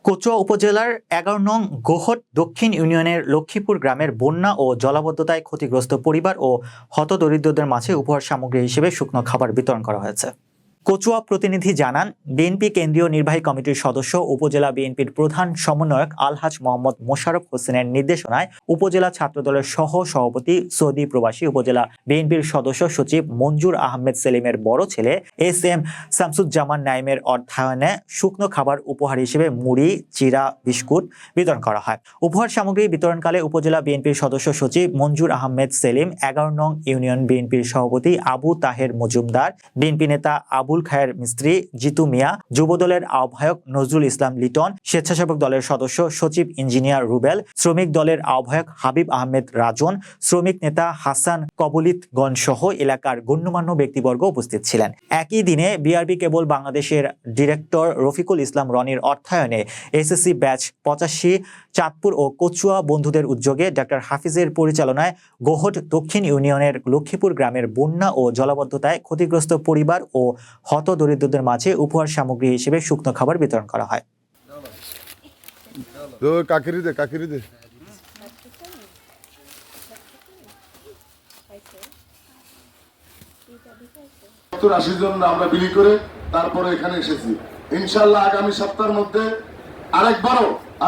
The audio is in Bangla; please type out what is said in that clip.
কচুয়া উপজেলার ১১ নং গোহট দক্ষিণ ইউনিয়নের লক্ষ্মীপুর গ্রামের বন্যা ও জলাবদ্ধতায় ক্ষতিগ্রস্ত পরিবার ও হতদরিদ্রদের মাঝে উপহার সামগ্রী হিসেবে শুকনো খাবার বিতরণ করা হয়েছে। কচুয়া প্রতিনিধি জানান, বিএনপি কেন্দ্রীয় নির্বাহী কমিটির সদস্য উপজেলা বিএনপির প্রধান সমন্বয়ক আলহাজ মোহাম্মদ মোশাররফ হোসেনের নির্দেশনায় উপজেলা ছাত্রদলের সহ সভাপতি সৌদি প্রবাসী উপজেলা বিএনপির সদস্য সচিব মঞ্জুর আহমেদ সেলিমের বড় ছেলে এস.এম. শামসুজ্জামান নাইমের অর্থায়নে শুকনো খাবার উপহার হিসেবে মুড়ি, চিরা, বিস্কুট বিতরণ করা হয়। উপহার সামগ্রী বিতরণকালে উপজেলা বিএনপির সদস্য সচিব মঞ্জুর আহমেদ সেলিম, ১১ নং ইউনিয়ন বিএনপির সভাপতি আবু তাহের মজুমদার, বিএনপি নেতা আবুল খায়ের মিস্ত্রি, জিতু মিয়া, যুবদলের আহ্বায়ক নজরুল ইসলাম লিটন, স্বেচ্ছাসেবক দলের সদস্য সচিব ইঞ্জিনিয়ার রুবেল, শ্রমিক দলের আহ্বায়ক হাবিব আহমেদ রাজন, শ্রমিক নেতা হাসান কবলিতগঞ্জ সহ এলাকার গণ্যমান্য ব্যক্তিবর্গ উপস্থিত ছিলেন। একই দিনে বিআরবি কেবল বাংলাদেশের ডিরেক্টর রফিকুল ইসলাম রনির অর্থায়নে এসএসসি ব্যাচ ৮৫ চাঁদপুর ও কচুয়া বন্ধুদের উদ্যোগে ডক্টর হাফিজের পরিচালনায় গোহট দক্ষিণ ইউনিয়নের লক্ষ্মীপুর গ্রামের বন্যা ও জলাবদ্ধতায় ক্ষতিগ্রস্ত পরিবার ও হতদরিদ্রদের মাঝে উপহার সামগ্রী হিসেবে শুকনো খাবার বিতরণ করা হয়। আমরা বিলি করে তারপরে এখানে এসেছি। ইনশাআল্লাহ আগামী সপ্তাহের মধ্যে আরেকবারও